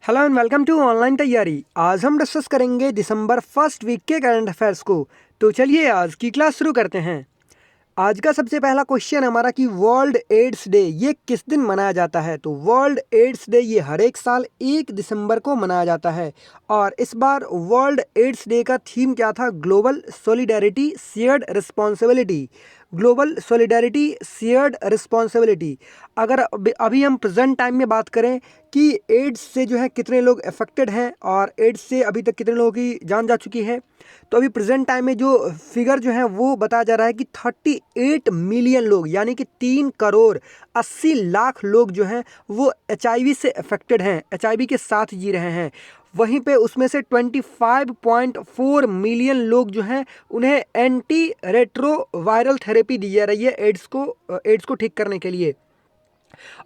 Hello and welcome to online Taiyari. आज हम discuss करेंगे दिसंबर फर्स्ट वीक के करंट अफेयर्स को। तो चलिए आज की क्लास शुरू करते हैं। आज का सबसे पहला क्वेश्चन हमारा कि वर्ल्ड एड्स डे ये किस दिन मनाया जाता है। तो वर्ल्ड एड्स डे ये हर एक साल 1 दिसंबर को मनाया जाता है और इस बार वर्ल्ड एड्स डे का थीम क्या था? Global solidarity shared responsibility. Global solidarity shared responsibility. अगर अभी हम प्रेजेंट टाइम में बात करें कि एड्स से जो है कितने लोग अफेक्टेड हैं और एड्स से अभी तक कितने लोगों की जान जा चुकी है, तो अभी प्रेजेंट टाइम में जो फिगर जो है वो बताया जा रहा है कि 38 मिलियन लोग यानी कि 3 करोड़ 80 लाख लोग जो हैं वो HIV से अफेक्टेड हैं, HIV के साथ जी रहे हैं। वहीं पे उसमें से 25.4 मिलियन लोग जो हैं उन्हें एंटी रेट्रोवायरल थेरेपी दी जा रही है एड्स को ठीक करने के लिए।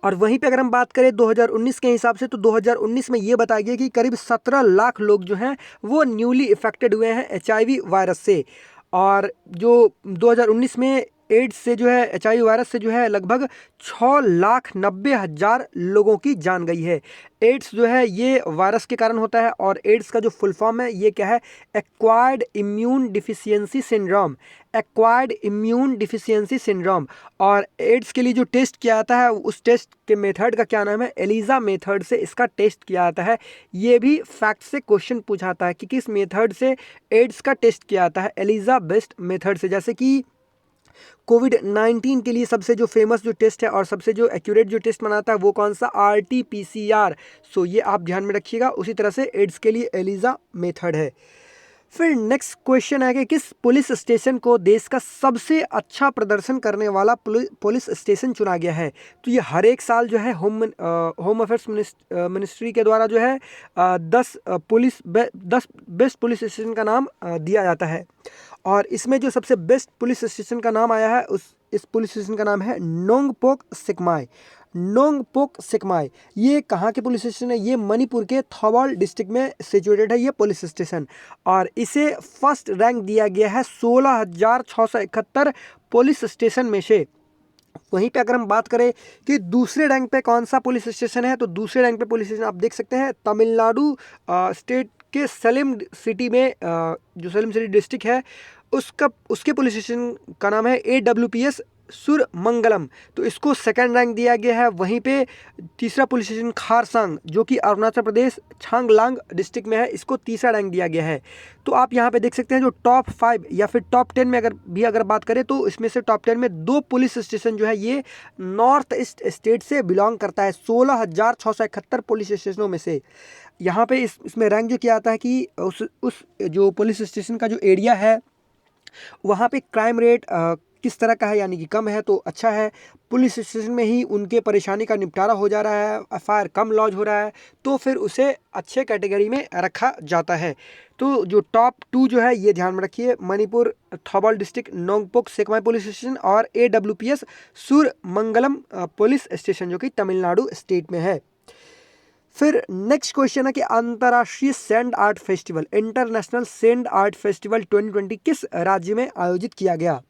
और वहीं पे अगर हम बात करें 2019 के हिसाब से, तो 2019 में ये बताया गया कि करीब 17 लाख लोग जो हैं वो न्यूली इफेक्टेड हुए हैं HIV वायरस से। और जो 2019 में एड्स से जो है HIV वायरस से जो है लगभग 6,90,000 लोगों की जान गई है। एड्स जो है ये वायरस के कारण होता है और एड्स का जो फुल फॉर्म है ये क्या है? Acquired immune deficiency syndrome. Acquired immune deficiency syndrome. और एड्स के लिए जो टेस्ट किया जाता है उस टेस्ट के मेथड का क्या नाम है? एलिजा मेथड से इसका टेस्ट किया जाता है। ये भी फैक्ट से क्वेश्चन पूछाता है कि किस मेथड से एड्स का टेस्ट किया जाता है। एलिजा बेस्ड मेथड से। जैसे कि कोविड-19 के लिए सबसे जो फेमस जो टेस्ट है और सबसे जो एक्यूरेट जो टेस्ट बनाता है वो कौन सा? RT-PCR। सो ये आप ध्यान में रखिएगा। उसी तरह से एड्स के लिए एलिजा मेथड है। फिर नेक्स्ट क्वेश्चन है कि किस पुलिस स्टेशन को देश का सबसे अच्छा प्रदर्शन करने वाला पुलिस स्टेशन चुना गया है? तो ये हर एक साल जो है होम अफेयर्स मिनिस्ट्री के द्वारा जो है 10 बेस्ट पुलिस स्टेशन का नाम दिया जाता है और इसमें जो सबसे बेस्ट पुलिस स्टेशन का नाम आया है इस पुलिस स्टेशन का नाम है नोंगपोक सिकमाई। नोंगपोक सिकमाई ये कहाँ के पुलिस स्टेशन है? ये मणिपुर के थौबाल डिस्ट्रिक्ट में सिचुएटेड है ये पुलिस स्टेशन और इसे फर्स्ट रैंक दिया गया है 16,671 पुलिस स्टेशन में से। वहीं पे अगर हम बात करें कि दूसरे रैंक पे कौन सा पुलिस स्टेशन है, तो दूसरे रैंक पे पुलिस स्टेशन आप देख सकते हैं तमिलनाडु स्टेट के सलेम सिटी में, जो सलेम सिटी डिस्ट्रिक्ट है उसके पुलिस स्टेशन का नाम है AWPS सुरमंगलम। तो इसको सेकंड रैंक दिया गया है। वहीं पे तीसरा पुलिस स्टेशन खारसांग जो कि अरुणाचल प्रदेश चांगलांग डिस्ट्रिक्ट में है, इसको तीसरा रैंक दिया गया है। तो आप यहाँ पे देख सकते हैं जो टॉप 5 या फिर टॉप 10 में अगर बात करें तो इसमें से टॉप 10 में 2 पुलिस स्टेशन जो है ये नॉर्थ ईस्ट स्टेट से बिलोंग करता है। 16,671 पुलिस स्टेशनों में से यहाँ पे इसमें रैंक जो किया जाता है कि उस जो पुलिस स्टेशन का जो एरिया है वहाँ पे क्राइम रेट किस तरह का है, यानी कि कम है तो अच्छा है। पुलिस स्टेशन में ही उनके परेशानी का निपटारा हो जा रहा है, FIR कम लॉन्च हो रहा है, तो फिर उसे अच्छे कैटेगरी में रखा जाता है। तो जो टॉप 2 जो है ये ध्यान में रखिए, Manipur Thoubal district Nongpok Sekmai police station और AWPS सुरमंगलम पुलिस स्टेशन जो कि तमिलनाडु स्टेट में है। फिर नेक्स्ट क्वेश्चन है कि अंतर्राष्ट्रीय sand art festival, international sand art festival 2020 किस राज्य में आयोजित किया गया?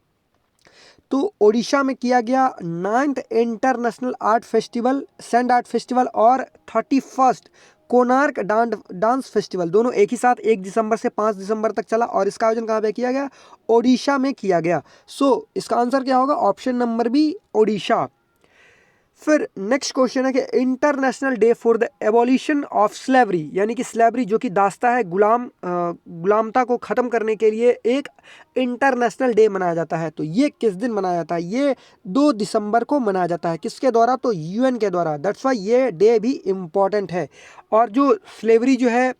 तो ओडिशा में किया गया 9th international art festival sand art festival और 31st कोणार्क डांस फेस्टिवल, दोनों एक ही साथ 1 दिसंबर से 5 दिसंबर तक चला और इसका आयोजन कहाँ पे किया गया? ओडिशा में किया गया। सो इसका आंसर क्या होगा? Option number B, Odisha. फिर नेक्स्ट क्वेश्चन है कि international day for the abolition of slavery, यानी कि स्लेवरी जो कि दास्ता है, गुलामता को ख़त्म करने के लिए एक इंटरनेशनल डे मनाया जाता है। तो ये किस दिन मनाया जाता है? ये 2 दिसंबर को मनाया जाता है। किसके द्वारा? तो UN के द्वारा। दैट्स वाई ये डे भी इम्पॉर्टेंट है। और जो स्लेवरी जो है,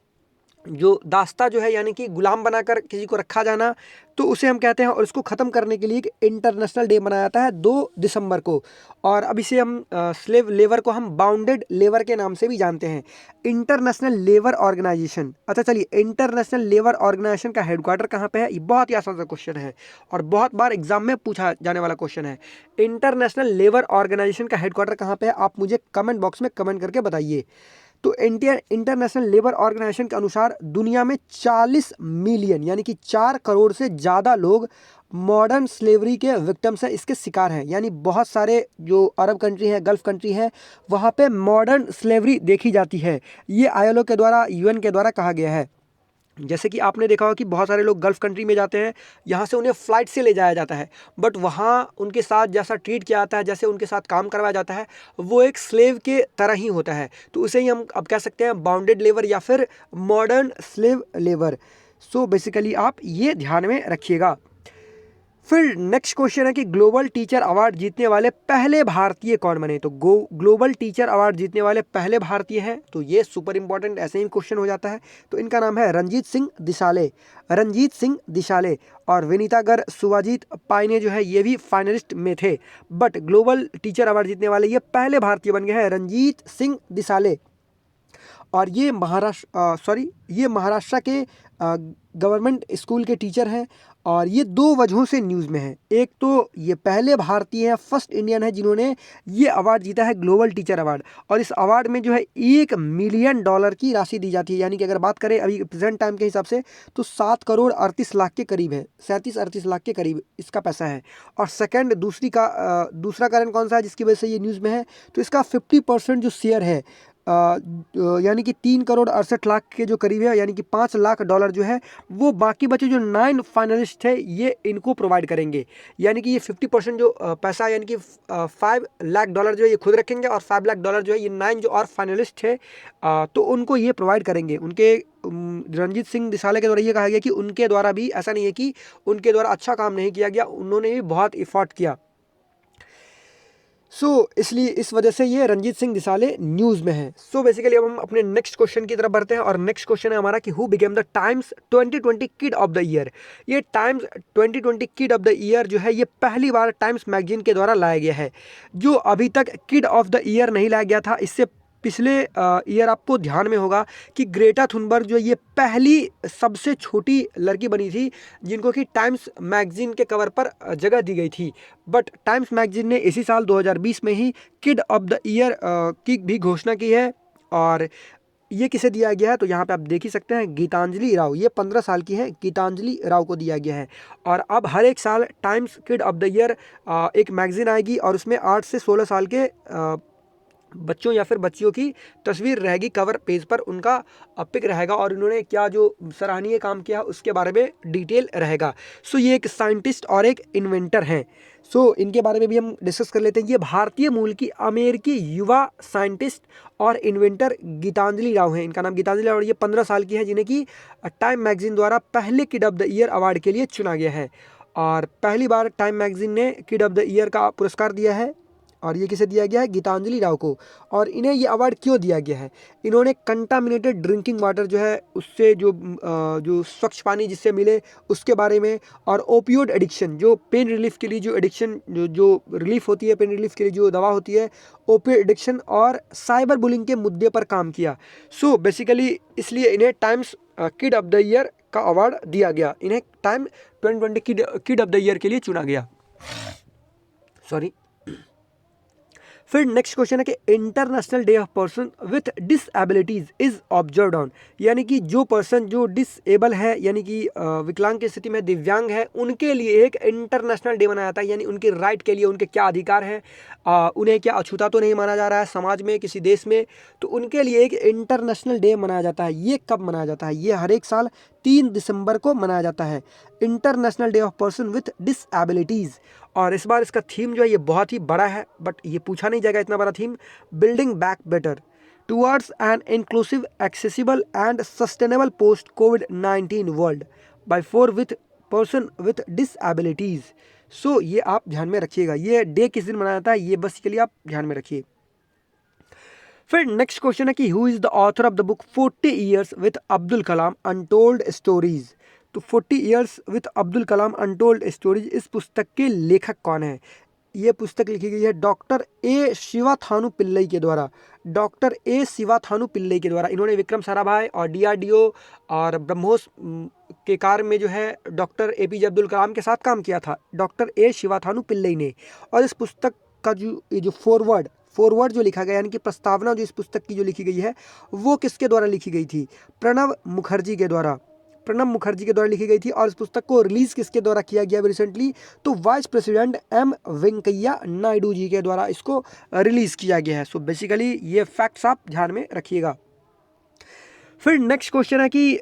जो दास्ता जो है यानी कि गुलाम बनाकर किसी को रखा जाना, तो उसे हम कहते हैं और इसको ख़त्म करने के लिए एक इंटरनेशनल डे मनाया जाता है 2 दिसंबर को। और अब इसे हम स्लेव लेबर को हम बाउंडेड लेबर के नाम से भी जानते हैं। इंटरनेशनल लेबर ऑर्गेनाइजेशन, अच्छा चलिए, इंटरनेशनल लेबर ऑर्गेनाइजेशन का हेडक्वार्टर कहाँ पे है? ये बहुत ही आसान सा क्वेश्चन है और बहुत बार एग्जाम में पूछा जाने वाला क्वेश्चन है। इंटरनेशनल लेबर ऑर्गेनाइजेशन का हेडक्वार्टर कहाँ पे है? आप मुझे कमेंट बॉक्स में कमेंट करके बताइए। तो इंटरनेशनल लेबर ऑर्गेनाइजेशन के अनुसार दुनिया में 40 मिलियन यानी कि 4 करोड़ से ज़्यादा लोग मॉडर्न स्लेवरी के विक्टिम्स हैं, इसके शिकार हैं। यानी बहुत सारे जो अरब कंट्री हैं, गल्फ़ कंट्री हैं, वहाँ पे मॉडर्न स्लेवरी देखी जाती है। ये ILO के द्वारा, UN के द्वारा कहा गया है। जैसे कि आपने देखा होगा कि बहुत सारे लोग गल्फ़ कंट्री में जाते हैं, यहाँ से उन्हें फ़्लाइट से ले जाया जाता है, बट वहाँ उनके साथ जैसा ट्रीट किया जाता है, जैसे उनके साथ काम करवाया जाता है, वो एक स्लेव के तरह ही होता है। तो उसे ही हम अब कह सकते हैं बाउंडेड लेबर या फिर modern slave labour. So basically आप ये ध्यान में रखिएगा। फिर नेक्स्ट क्वेश्चन है कि ग्लोबल टीचर अवार्ड जीतने वाले पहले भारतीय कौन बने। तो ग्लोबल टीचर अवार्ड जीतने वाले पहले भारतीय हैं, तो ये सुपर इंपॉर्टेंट ऐसे ही क्वेश्चन हो जाता है। तो इनका नाम है रणजीत सिंह दिसाले और विनीता गर सुवाजीत पाइने जो है ये भी फाइनलिस्ट में थे, बट ग्लोबल टीचर अवार्ड जीतने वाले ये पहले भारतीय बन गए हैं, रणजीत सिंह दिसाले। और ये महाराष्ट्र के गवर्नमेंट स्कूल के टीचर हैं और ये 2 वजहों से न्यूज़ में है। एक तो ये पहले भारतीय हैं, फर्स्ट इंडियन है जिन्होंने ये अवार्ड जीता है, ग्लोबल टीचर अवार्ड। और इस अवार्ड में जो है $1 मिलियन की राशि दी जाती है। यानी कि अगर बात करें अभी प्रेजेंट टाइम के हिसाब से तो 7 करोड़ 38 लाख के करीब है, 37-38 लाख के करीब इसका पैसा है। और सेकेंड दूसरा कारण कौन सा है जिसकी वजह से ये न्यूज़ में है, तो इसका 50% जो शेयर है यानी कि 3 करोड़ 68 लाख के जो करीब है, यानी कि $5 लाख जो है वो बाकी बचे जो 9 फाइनलिस्ट है ये इनको प्रोवाइड करेंगे। यानी कि ये 50% जो पैसा यानी कि $5 लाख जो है ये खुद रखेंगे और $5 लाख जो है ये 9 जो और फाइनलिस्ट है तो उनको ये प्रोवाइड करेंगे। उनके रणजीत सिंह दिसाले के द्वारा ये कहा गया कि उनके द्वारा भी ऐसा नहीं है कि उनके द्वारा अच्छा काम नहीं किया गया, उन्होंने भी बहुत एफर्ट किया। इसलिए इस वजह से ये रणजीत सिंह दिसाले न्यूज़ में है। बेसिकली अब हम अपने नेक्स्ट क्वेश्चन की तरफ बढ़ते हैं और नेक्स्ट क्वेश्चन है हमारा कि who became the Times 2020 kid of the year. ये Times 2020 kid of the year जो है ये पहली बार टाइम्स मैगजीन के द्वारा लाया गया है, जो अभी तक किड ऑफ द ईयर नहीं लाया गया था। इससे पिछले ईयर आपको ध्यान में होगा कि ग्रेटा थुनबर्ग जो ये पहली सबसे छोटी लड़की बनी थी जिनको कि टाइम्स मैगजीन के कवर पर जगह दी गई थी, बट टाइम्स मैगजीन ने इसी साल 2020 में ही किड ऑफ द ईयर की भी घोषणा की है। और ये किसे दिया गया है, तो यहाँ पे आप देख ही सकते हैं गीतांजलि राव, ये 15 साल की हैं, गीतांजलि राव को दिया गया है। और अब हर एक साल times kid of the year एक मैगजीन आएगी और उसमें 8 से 16 साल के बच्चों या फिर बच्चियों की तस्वीर रहेगी, कवर पेज पर उनका पिक रहेगा और इन्होंने क्या जो सराहनीय काम किया उसके बारे में डिटेल रहेगा। ये एक साइंटिस्ट और एक इन्वेंटर हैं। इनके बारे में भी हम डिस्कस कर लेते हैं। ये भारतीय मूल की अमेरिकी युवा साइंटिस्ट और इन्वेंटर गीतांजलि राव हैं। इनका नाम गीतांजलि राव, ये 15 साल की हैं जिन्हें कि टाइम मैगजीन द्वारा पहले kid of the year award के लिए चुना गया है। और पहली बार टाइम मैगजीन ने किड ऑफ द ईयर का पुरस्कार दिया है और ये किसे दिया गया है, गीतांजलि राव को। और इन्हें ये अवार्ड क्यों दिया गया है, इन्होंने कंटामिनेटेड ड्रिंकिंग वाटर जो है उससे जो स्वच्छ पानी जिससे मिले उसके बारे में, और ओपियोड एडिक्शन जो पेन रिलीफ के लिए जो एडिक्शन जो रिलीफ होती है, पेन रिलीफ के लिए जो दवा होती है, ओपियोड एडिक्शन और साइबर बुलिंग के मुद्दे पर काम किया। बेसिकली इसलिए इन्हें times kid of the year का अवार्ड दिया गया, इन्हें time 2020 kid of the year के लिए चुना गया। फिर नेक्स्ट क्वेश्चन है कि international day of person with डिसएबिलिटीज is observed on. यानी कि जो पर्सन जो डिसेबल है यानी कि विकलांग की स्थिति में दिव्यांग है उनके लिए एक इंटरनेशनल डे मनाया जाता है। यानी उनके राइट के लिए उनके क्या अधिकार हैं, उन्हें क्या अछूता तो नहीं माना जा रहा है समाज में किसी देश में, तो उनके लिए एक इंटरनेशनल डे मनाया जाता है। ये कब मनाया जाता है, ये हर एक साल 3 दिसंबर को मनाया जाता है, international day of person with disabilities. और इस बार इसका थीम जो है ये बहुत ही बड़ा है, बट ये पूछा नहीं जाएगा इतना बड़ा theme, building back better towards an inclusive accessible and sustainable post कोविड-19 world by for with person with disabilities. ये आप ध्यान में रखिएगा, ये डे किस दिन मनाया जाता है ये बस के लिए आप ध्यान में रखिए। फिर नेक्स्ट क्वेश्चन है कि who is the author of the book 40 years with Abdul Kalam untold stories. तो 40 years with Abdul Kalam untold stories, इस पुस्तक के लेखक कौन है। ये पुस्तक लिखी गई है डॉक्टर ए शिवाथानु पिल्लई के द्वारा, डॉक्टर ए शिवाथानु पिल्लई के द्वारा। इन्होंने विक्रम साराभाई और DRDO और ब्रह्मोस के कार्य में जो है डॉक्टर APJ अब्दुल कलाम के साथ काम किया था, डॉक्टर ए शिवाथानु पिल्लई ने। और इस पुस्तक का जो फोरवर्ड फॉरवर्ड जो लिखा गया यानी कि प्रस्तावना जो इस पुस्तक की जो लिखी गई है वो किसके द्वारा लिखी गई थी? प्रणब मुखर्जी के द्वारा, प्रणब मुखर्जी के द्वारा लिखी गई थी। और इस पुस्तक को रिलीज किसके द्वारा किया गया रिसेंटली? तो vice president M Venkaiah Naidu ji के द्वारा इसको रिलीज किया गया है। सो बेसिकली ये फैक्ट्स आप ध्यान में रखिएगा। फिर नेक्स्ट क्वेश्चन है कि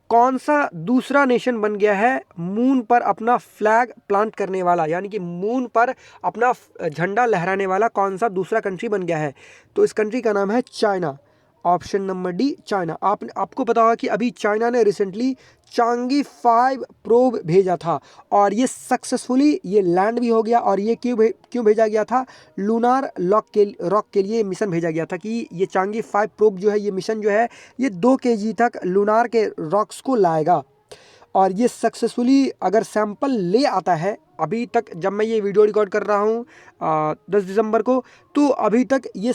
कौन सा दूसरा नेशन बन गया है मून पर अपना फ्लैग प्लांट करने वाला, यानी कि मून पर अपना झंडा लहराने वाला कौन सा दूसरा कंट्री बन गया है? तो इस कंट्री का नाम है China. Option number D China. आपको पता होगा कि अभी चाइना ने रिसेंटली चांगी 5 प्रोब भेजा था और ये सक्सेसफुली ये लैंड भी हो गया। और ये क्यों भेजा गया था? लूनार रॉक के लिए मिशन भेजा गया था कि ये चांगी 5 प्रोब जो है ये मिशन जो है ये 2 kg तक लूनार के रॉक्स को लाएगा। और ये सक्सेसफुली अगर सैंपल ले आता है, अभी तक जब मैं ये वीडियो रिकॉर्ड कर रहा हूँ 10 दिसंबर को, तो अभी तक ये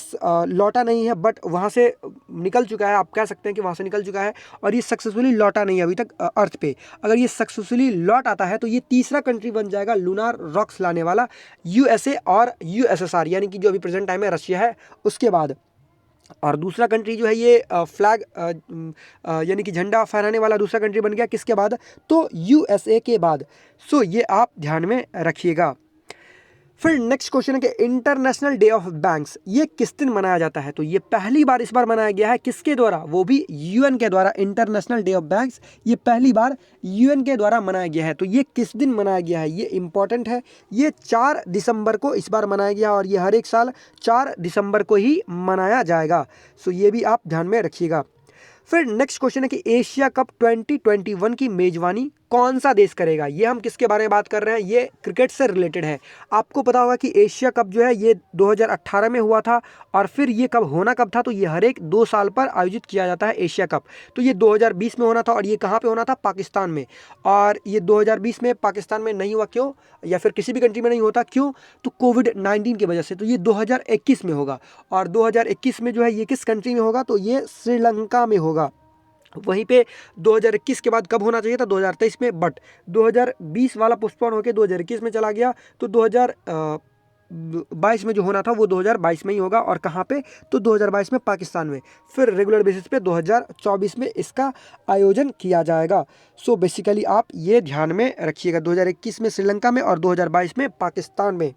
लौटा नहीं है, बट वहाँ से निकल चुका है। आप कह सकते हैं कि वहाँ से निकल चुका है और ये सक्सेसफुली लौटा नहीं है अभी तक अर्थ पे। अगर ये सक्सेसफुली लौट आता है तो ये तीसरा कंट्री बन जाएगा लूनार रॉक्स लाने वाला, यूएसए और यूएसएसआर, यानी कि जो अभी प्रेजेंट टाइम में रशिया है उसके बाद। और दूसरा कंट्री जो है ये फ्लैग यानी कि झंडा फहराने वाला दूसरा कंट्री बन गया किसके बाद? तो यूएसए के बाद। सो ये आप ध्यान में रखिएगा। फिर नेक्स्ट क्वेश्चन है कि इंटरनेशनल डे ऑफ बैंक्स ये किस दिन मनाया जाता है? तो ये पहली बार इस बार मनाया गया है किसके द्वारा? वो भी यूएन के द्वारा। इंटरनेशनल डे ऑफ बैंक्स ये पहली बार यूएन के द्वारा मनाया गया है। तो ये किस दिन मनाया गया है? ये इंपॉर्टेंट है। ये 4 दिसंबर को इस बार मनाया गया और ये हर एक साल 4 दिसंबर को ही मनाया जाएगा। सो ये भी आप ध्यान में रखिएगा। फिर नेक्स्ट क्वेश्चन है कि एशिया कप 2021 की मेजबानी कौन सा देश करेगा? ये हम किसके बारे में बात कर रहे हैं? ये क्रिकेट से रिलेटेड है। आपको पता होगा कि एशिया कप जो है ये 2018 में हुआ था और फिर ये कब होना कब था? तो ये हर एक 2 साल पर आयोजित किया जाता है एशिया कप। तो ये 2020 में होना था और ये कहाँ पे होना था? पाकिस्तान में। और ये 2020 में पाकिस्तान में नहीं हुआ, क्यों? या फिर किसी भी कंट्री में नहीं होता, क्यों? तो कोविड-19 की वजह से। तो ये 2021 में होगा और 2021 में जो है ये किस कंट्री में होगा? तो ये श्रीलंका में होगा। वहीं पे 2021 के बाद कब होना चाहिए था? 2023 में, बट 2020 वाला पोस्टपोन होकर 2021 में चला गया। तो 2022 में जो होना था वो 2022 में ही होगा। और कहाँ पे? तो 2022 में पाकिस्तान में। फिर रेगुलर बेसिस पे 2024 में इसका आयोजन किया जाएगा। सो बेसिकली आप ये ध्यान में रखिएगा, 2021 में श्रीलंका में और 2022 में पाकिस्तान में।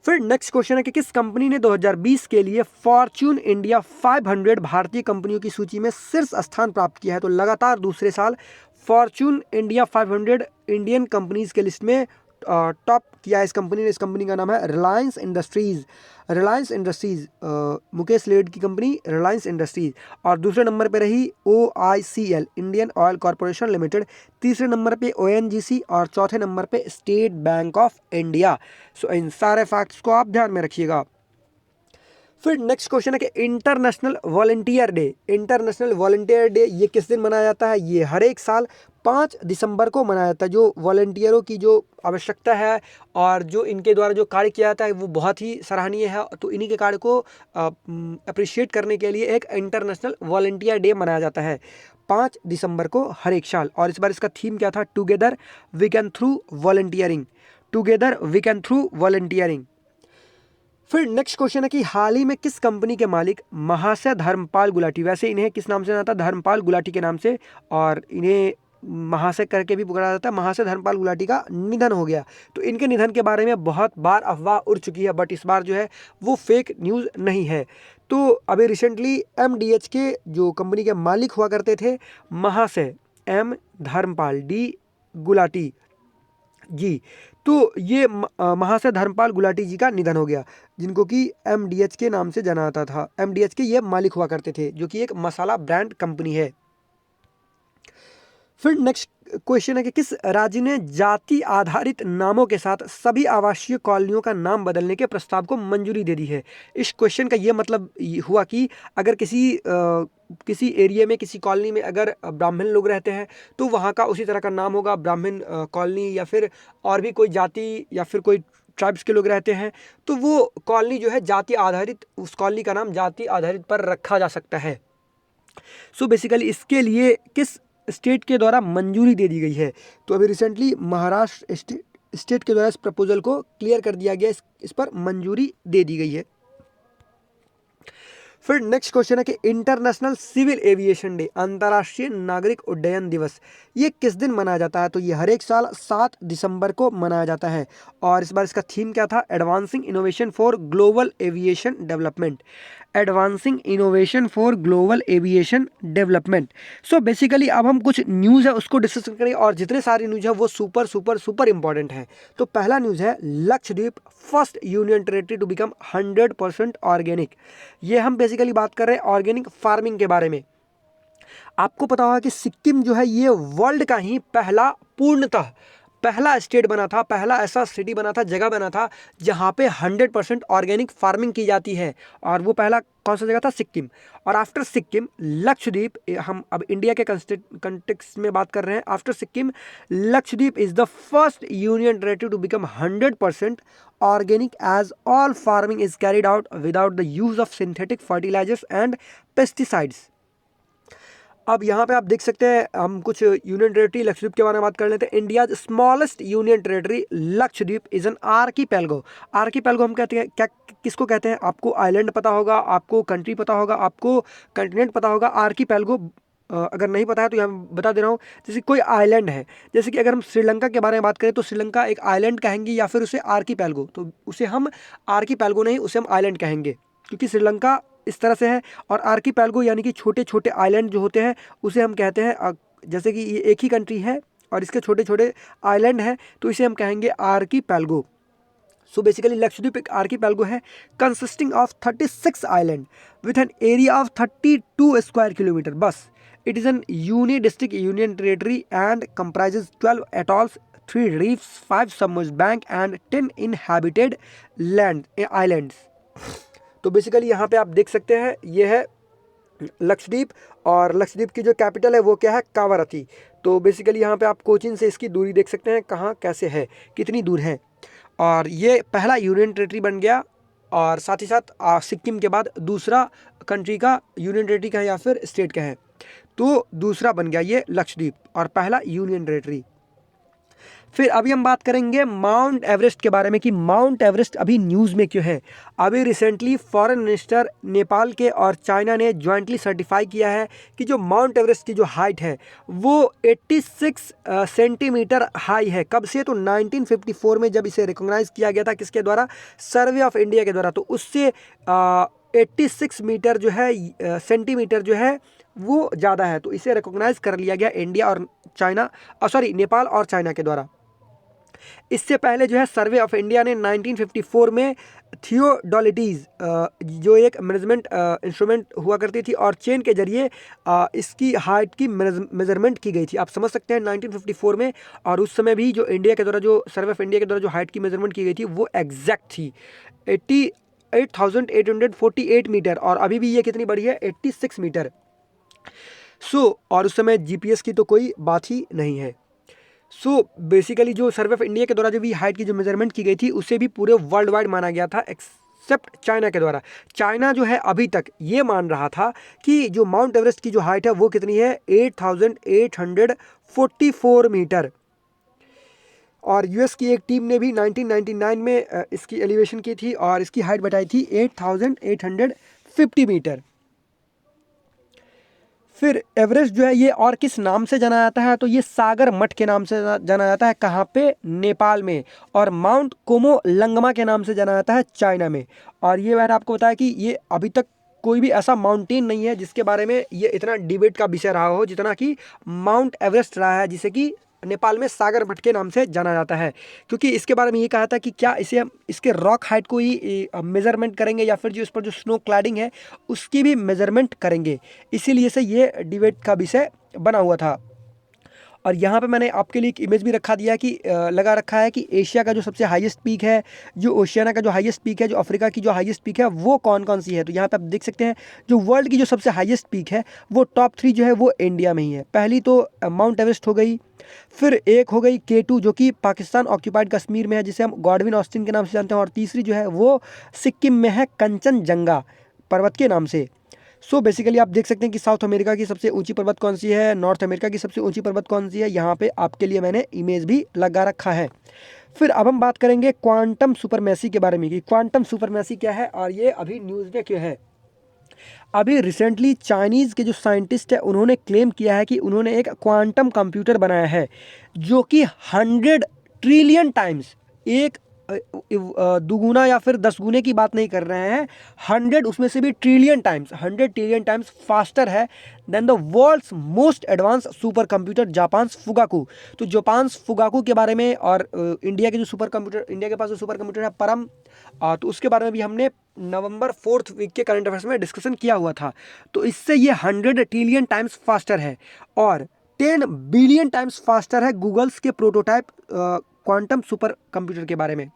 फिर नेक्स्ट क्वेश्चन है कि किस कंपनी ने 2020 के लिए फॉर्च्यून इंडिया 500 भारतीय कंपनियों की सूची में शीर्ष स्थान प्राप्त किया है? तो लगातार दूसरे साल फॉर्च्यून इंडिया 500 इंडियन कंपनीज के लिस्ट में टॉप किया है इस कंपनी ने। इस कंपनी का नाम है Reliance Industries. Reliance Industries Mukesh led की कंपनी रिलायंस इंडस्ट्रीज़। और दूसरे नंबर पे रही OICL Indian Oil Corporation Limited. तीसरे नंबर पे ONGC और चौथे नंबर पे State Bank of India. So इन सारे फैक्ट्स को आप ध्यान में रखिएगा। फिर नेक्स्ट क्वेश्चन है कि international volunteer day. International volunteer day ये किस दिन मनाया जाता है? ये हर एक साल 5 दिसंबर को मनाया जाता है। जो वॉलंटियरों की जो आवश्यकता है और जो इनके द्वारा जो कार्य किया जाता है वो बहुत ही सराहनीय है। तो इन्हीं के कार्य को अप्रिशिएट करने के लिए एक इंटरनेशनल वॉलंटियर डे मनाया जाता है 5 दिसंबर को हर एक साल। और इस बार इसका थीम क्या था? Together we can through volunteering. Together we can through volunteering. फिर नेक्स्ट क्वेश्चन है कि हाल ही में किस कंपनी के मालिक महाशय धर्मपाल गुलाटी, वैसे इन्हें किस नाम से जाना था? धर्मपाल गुलाटी के नाम से, और इन्हें महाशय करके भी पुकारा जाता है। महाशय धर्मपाल गुलाटी का निधन हो गया। तो इनके निधन के बारे में बहुत बार अफवाह उड़ चुकी है, बट इस बार जो है वो फेक न्यूज़ नहीं है। तो अभी रिसेंटली MDH के जो कंपनी के मालिक हुआ करते थे महाशय M धर्मपाल D गुलाटी जी, तो ये महाशय धर्मपाल गुलाटी जी का निधन हो गया, जिनको कि MDH के नाम से जाना जाता था। MDH के ये मालिक हुआ करते थे, जो कि एक मसाला ब्रांड कंपनी है। फिर नेक्स्ट क्वेश्चन है कि किस राज्य ने जाति आधारित नामों के साथ सभी आवासीय कॉलोनियों का नाम बदलने के प्रस्ताव को मंजूरी दे दी है? इस क्वेश्चन का ये मतलब हुआ कि अगर किसी एरिया में किसी कॉलोनी में अगर ब्राह्मण लोग रहते हैं तो वहाँ का उसी तरह का नाम होगा ब्राह्मण कॉलोनी, या फिर और भी कोई जाति या फिर कोई ट्राइब्स के लोग रहते हैं तो वो कॉलोनी जो है जाति आधारित, उस कॉलोनी का नाम जाति आधारित पर रखा जा सकता है। सो बेसिकली इसके लिए किस स्टेट के द्वारा मंजूरी दे दी गई है? तो अभी रिसेंटली महाराष्ट्र स्टेट के द्वारा इस प्रपोजल को क्लियर कर दिया गया, इस पर मंजूरी दे दी गई है। फिर नेक्स्ट क्वेश्चन है कि इंटरनेशनल सिविल एविएशन डे, अंतर्राष्ट्रीय नागरिक उड्डयन दिवस, ये किस दिन मनाया जाता है? तो ये हर एक साल 7 दिसंबर को मनाया जाता है। और इस बार इसका थीम क्या था? Advancing innovation for global aviation development, advancing innovation for global aviation development. So basically अब हम कुछ न्यूज़ है उसको डिस्कस करेंगे, और जितने सारी न्यूज़ है वो सुपर सुपर सुपर इंपॉर्टेंट है। तो पहला न्यूज़ है Lakshadweep first union territory to become 100% organic. ये हम बेसिकली बात कर रहे हैं ऑर्गेनिक फार्मिंग के बारे में। आपको पता होगा कि सिक्किम जो है ये वर्ल्ड का ही पहला स्टेट बना था, पहला ऐसा सिटी बना था, जगह बना था जहाँ पे 100% ऑर्गेनिक फार्मिंग की जाती है। और वो पहला कौन सा जगह था? सिक्किम। और आफ्टर सिक्किम लक्षद्वीप, हम अब इंडिया के कंटेक्स्ट में बात कर रहे हैं, after Sikkim Lakshadweep is the first union territory to become 100% organic as all farming is carried out without the use of synthetic fertilisers and pesticides. अब यहाँ पे आप देख सकते हैं, हम कुछ यूनियन टेरेटरी लक्षद्वीप के बारे में बात कर लेते हैं। India smallest union territory Lakshadweep is an archipelago. Archipelago हम कहते हैं क्या, किसको कहते हैं? आपको आइलैंड पता होगा, आपको कंट्री पता होगा, आपको कंटिनेंट पता होगा। आर्कीपेलगो अगर नहीं पता है तो यहाँ बता दे रहा हूँ। जैसे कोई आइलैंड है, जैसे कि अगर हम श्रीलंका के बारे में बात करें तो श्रीलंका एक आइलैंड कहेंगे, या फिर उसे आर्कीपेलगो, तो उसे हम आर्कीपेलगो नहीं, उसे हम आइलैंड कहेंगे, क्योंकि श्रीलंका इस तरह से है। और आर्कीपेलगो यानी कि छोटे छोटे आइलैंड जो होते हैं उसे हम कहते हैं, जैसे कि ये एक ही कंट्री है और इसके छोटे छोटे आइलैंड हैं, तो इसे हम कहेंगे आर्कीपेलगो। सो बेसिकली लक्षद्वीप एक आर्कीपेलगो है consisting of 36 island with an area of 32 square kilometre बस। It is an uni district union territory and comprises 12 atolls, 3 reefs, 5 submerged bank and 10 inhabited islands। तो बेसिकली यहाँ पे आप देख सकते हैं ये है लक्षद्वीप, और लक्षद्वीप की जो कैपिटल है वो क्या है? कावारती। तो बेसिकली यहाँ पे आप कोचीन से इसकी दूरी देख सकते हैं, कहाँ कैसे है, कितनी दूर है। और ये पहला यूनियन टेरेटरी बन गया, और साथ ही साथ सिक्किम के बाद दूसरा कंट्री का यूनियन टेरेटरी का है या फिर स्टेट का है, तो दूसरा बन गया ये लक्षद्वीप और पहला यूनियन टेरेटरी। फिर अभी हम बात करेंगे माउंट एवरेस्ट के बारे में कि माउंट एवरेस्ट अभी न्यूज़ में क्यों है। अभी रिसेंटली फॉरेन मिनिस्टर नेपाल के और चाइना ने ज्वाइंटली सर्टिफाई किया है कि जो माउंट एवरेस्ट की जो हाइट है वो 86 सेंटीमीटर हाई है। कब से? तो 1954 में जब इसे रिकॉग्नाइज किया गया था, किसके द्वारा? सर्वे ऑफ इंडिया के द्वारा। तो उससे 86 मीटर जो है सेंटीमीटर जो है वो ज़्यादा है, तो इसे रिकॉग्नाइज कर लिया गया इंडिया और चाइना, नेपाल और चाइना के द्वारा। इससे पहले जो है सर्वे ऑफ इंडिया ने 1954 में थियोडोलिटीज़ जो एक मेजरमेंट इंस्ट्रूमेंट हुआ करती थी और चेन के जरिए इसकी हाइट की मेजरमेंट की गई थी। आप समझ सकते हैं 1954 में, और उस समय भी जो इंडिया के द्वारा जो सर्वे ऑफ इंडिया के द्वारा जो हाइट की मेजरमेंट की गई थी वो एग्जैक्ट थी 8848 मीटर, और अभी भी ये कितनी बड़ी है? 86 मीटर। और उस समय जीपीएस की तो कोई बात ही नहीं है। बेसिकली जो सर्वे ऑफ इंडिया के द्वारा जो भी हाइट की जो मेजरमेंट की गई थी उसे भी पूरे वर्ल्ड वाइड माना गया था एक्सेप्ट चाइना के द्वारा। चाइना जो है अभी तक ये मान रहा था कि जो माउंट एवरेस्ट की जो हाइट है वो कितनी है? 8844 मीटर। और यूएस की एक टीम ने भी 1999 में इसकी एलिवेशन की थी और इसकी हाइट बताई थी 8850 मीटर। फिर एवरेस्ट जो है ये और किस नाम से जाना जाता है? तो ये सागर मठ के नाम से जाना जाता है। कहाँ पे? नेपाल में। और माउंट कोमो लंगमा के नाम से जाना जाता है चाइना में। और ये मैंने आपको बताया कि ये अभी तक कोई भी ऐसा माउंटेन नहीं है जिसके बारे में ये इतना डिबेट का विषय रहा हो जितना कि माउंट एवरेस्ट रहा है, जिसे कि नेपाल में सागर मठ के नाम से जाना जाता है। क्योंकि इसके बारे में ये कहा था कि क्या इसे हम इसके रॉक हाइट को ही मेज़रमेंट करेंगे या फिर जो इस पर जो स्नो क्लैडिंग है उसकी भी मेज़रमेंट करेंगे, इसीलिए से ये डिबेट का विषय बना हुआ था। और यहाँ पे मैंने आपके लिए एक इमेज भी रखा दिया कि लगा रखा है कि एशिया का जो सबसे हाईएस्ट पीक है, जो ओशियाना का जो हाईएस्ट पीक है, जो अफ्रीका की जो हाईएस्ट पीक है वो कौन कौन सी है। तो यहाँ पे आप देख सकते हैं जो वर्ल्ड की जो सबसे हाईएस्ट पीक है वो टॉप 3 जो है वो इंडिया में ही है। पहली तो माउंट एवरेस्ट हो गई, फिर एक हो गई K2 जो कि पाकिस्तान ऑक्यूपाइड कश्मीर में है, जिसे हम गॉडविन ऑस्टिन के नाम से जानते हैं, और तीसरी जो है वो सिक्किम में है कंचनजंगा पर्वत के नाम से। बेसिकली आप देख सकते हैं कि साउथ अमेरिका की सबसे ऊंची पर्वत कौन सी है, नॉर्थ अमेरिका की सबसे ऊंची पर्वत कौन सी है, यहाँ पे आपके लिए मैंने इमेज भी लगा रखा है। फिर अब हम बात करेंगे क्वांटम सुपरमेसी के बारे में कि क्वांटम सुपरमेसी क्या है और ये अभी न्यूज़ में क्यों है। अभी रिसेंटली चाइनीज़ के जो साइंटिस्ट है उन्होंने क्लेम किया है कि उन्होंने एक क्वांटम कंप्यूटर बनाया है जो कि 100 ट्रिलियन टाइम्स, एक दुगुना या फिर 10 गुने की बात नहीं कर रहे हैं, 100 उसमें से भी trillion times, 100 trillion times faster है than the world's most advanced super computer Japan Fugaku. तो जापान फुगाकू के बारे में और इंडिया के जो सुपर कंप्यूटर, इंडिया के पास जो सुपर कंप्यूटर है परम, तो उसके बारे में भी हमने नवंबर 4th वीक के करंट अफेयर्स में डिस्कशन किया हुआ था। तो इससे ये 100 ट्रिलियन टाइम्स फास्टर है और 10 बिलियन टाइम्स फास्टर है गूगल्स के प्रोटोटाइप क्वांटम सुपर कंप्यूटर के बारे में,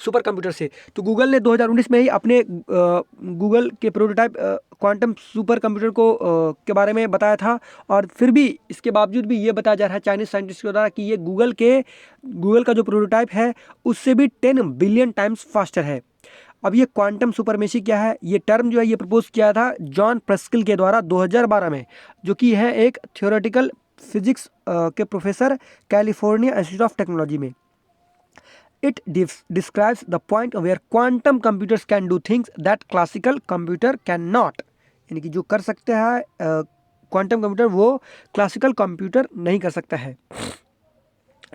सुपर कंप्यूटर से। तो गूगल ने 2019 में ही अपने गूगल के प्रोटोटाइप क्वांटम सुपर कंप्यूटर को के बारे में बताया था और फिर भी इसके बावजूद भी ये बताया जा रहा है चाइनीज साइंटिस्ट के द्वारा कि ये गूगल का जो प्रोटोटाइप है उससे भी 10 बिलियन टाइम्स फास्टर है। अब ये क्वांटम सुपरमेसी क्या है, ये टर्म जो है ये प्रपोज किया था जॉन प्रस्किल के द्वारा 2012 में, जो कि है एक थियोरेटिकल फिजिक्स के professor California institute of technology में। It describes the point where quantum computers can do things that classical computer cannot, यानी कि जो कर सकते हैं क्वांटम कंप्यूटर वो क्लासिकल कंप्यूटर नहीं कर सकता है।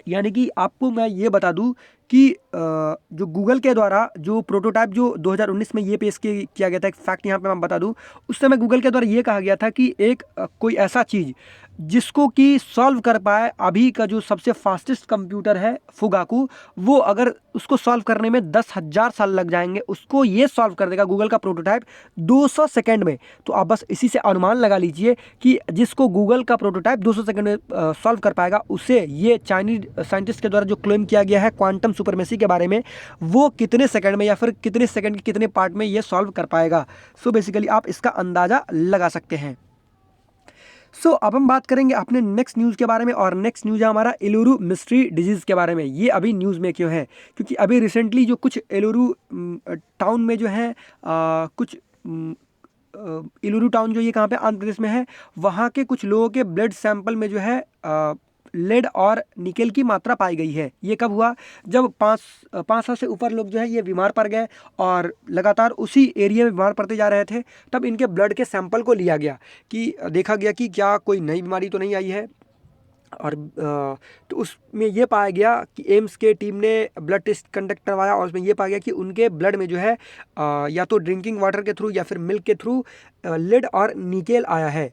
यानी कि आपको मैं ये बता दूं कि जो गूगल के द्वारा जो प्रोटोटाइप जो 2019 में ये पेश किया गया था, एक फैक्ट यहाँ पे मैं बता दूं, उस समय गूगल के द्वारा ये कहा गया था कि एक कोई ऐसा चीज़ जिसको कि सॉल्व कर पाए अभी का जो सबसे फास्टेस्ट कंप्यूटर है फुगाकू, वो अगर उसको सॉल्व करने में 10,000 साल लग जाएंगे, उसको ये सॉल्व कर देगा गूगल का प्रोटोटाइप 200 सेकेंड में। तो आप बस इसी से अनुमान लगा लीजिए कि जिसको गूगल का प्रोटोटाइप 200 सेकेंड में सॉल्व कर पाएगा, उसे ये चाइनीज साइंटिस्ट के द्वारा जो क्लेम किया गया है क्वांटम सुपरमेसी के बारे में, वो कितने सेकंड में या फिर कितने सेकंड के कितने पार्ट में ये सॉल्व कर पाएगा। सो बेसिकली आप इसका अंदाज़ा लगा सकते हैं। अब हम बात करेंगे अपने नेक्स्ट न्यूज़ के बारे में और नेक्स्ट न्यूज़ है हमारा एलुरु मिस्ट्री डिजीज़ के बारे में। ये अभी न्यूज़ में क्यों है, क्योंकि अभी रिसेंटली जो कुछ एलुरु टाउन में जो है कुछ एलुरु टाउन जो ये कहाँ पे आंध्र प्रदेश में है, वहाँ के कुछ लोगों के ब्लड सैंपल में जो है लेड और निकेल की मात्रा पाई गई है। ये कब हुआ, जब 500 से ऊपर लोग जो है ये बीमार पड़ गए और लगातार उसी एरिया में बीमार पड़ते जा रहे थे, तब इनके ब्लड के सैंपल को लिया गया कि देखा गया कि क्या कोई नई बीमारी तो नहीं आई है। और तो उसमें ये पाया गया कि एम्स के टीम ने ब्लड टेस्ट कंडक्ट करवाया और उसमें ये पाया गया कि उनके ब्लड में जो है या तो ड्रिंकिंग वाटर के थ्रू या फिर मिल्क के थ्रू लेड और निकेल आया है।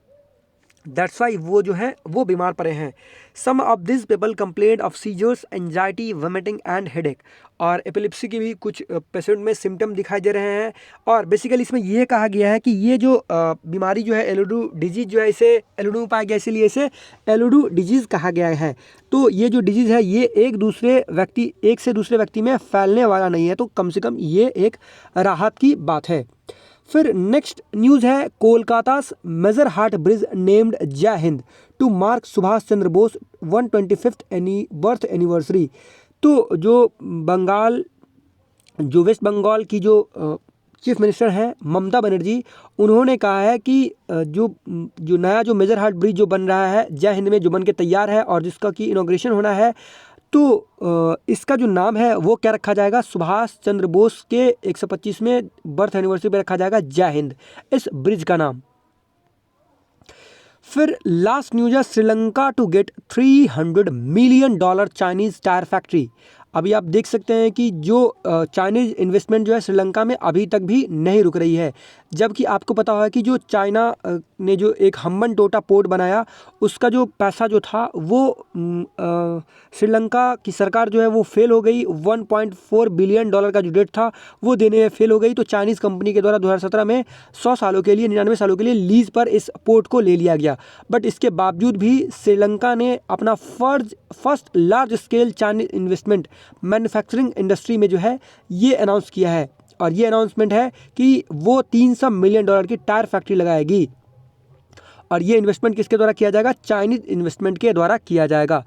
दैट्स वाई वो जो है वो बीमार पड़े हैं। Some of this people complaint of seizures, anxiety, vomiting and headache. और एपिलिप्सी के भी कुछ पेशेंट में सिम्टम दिखाई दे रहे हैं। और बेसिकली इसमें ये कहा गया है कि ये जो बीमारी जो है एलुरु डिजीज़ जो है, इसे एलुरु में पाया गया इसीलिए इसे एलुरु डिजीज़ कहा गया है। तो ये जो डिजीज़ है ये एक से दूसरे व्यक्ति में फैलने वाला नहीं है, तो कम से कम ये एक राहत की बात है। फिर नेक्स्ट न्यूज़ है Kolkata's Majerhat bridge named Jai Hind to mark Subhash Chandra Bose 125th birth anniversary. तो जो वेस्ट बंगाल की जो चीफ मिनिस्टर हैं ममता बनर्जी, उन्होंने कहा है कि जो नया जो मेजर हार्ट ब्रिज जो बन रहा है जय हिंद में, जो बन के तैयार है और जिसका कि इनॉग्रेशन होना है, तो इसका जो नाम है वो क्या रखा जाएगा, सुभाष चंद्र बोस के 125वें बर्थ एनिवर्सरी पे रखा जाएगा जय हिंद, इस ब्रिज का नाम। फिर लास्ट न्यूज़ है Sri Lanka to get $300 million Chinese tyre factory. अभी आप देख सकते हैं कि जो चाइनीज़ इन्वेस्टमेंट जो है श्रीलंका में अभी तक भी नहीं रुक रही है, जबकि आपको पता होगा कि जो चाइना ने जो एक हम्बन टोटा पोर्ट बनाया, उसका जो पैसा जो था वो श्रीलंका की सरकार जो है वो फेल हो गई। $1.4 बिलियन का जो डेट था वो देने में फेल हो गई। तो चाइनीज़ कंपनी के द्वारा 2017 में 100 सालों के लिए 99 सालों के लिए लीज पर इस पोर्ट को ले लिया गया। बट इसके बावजूद भी श्रीलंका ने अपना first large scale Chinese investment manufacturing industry में जो है ये अनाउंस किया है, और ये अनाउंसमेंट है कि वो $300 मिलियन की टायर फैक्ट्री लगाएगी। और ये इन्वेस्टमेंट किसके द्वारा किया जाएगा, चाइनीज इन्वेस्टमेंट के द्वारा किया जाएगा।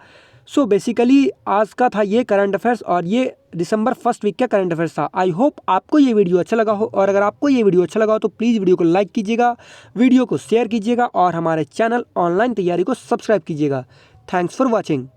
सो बेसिकली आज का था ये करंट अफेयर्स, और ये दिसंबर 1st वीक का करंट अफेयर्स था। आई होप आपको ये वीडियो अच्छा लगा हो, और अगर आपको ये वीडियो अच्छा लगा हो तो प्लीज़ वीडियो को लाइक कीजिएगा, वीडियो को शेयर कीजिएगा और हमारे चैनल ऑनलाइन तैयारी को सब्सक्राइब कीजिएगा। Thanks for watching.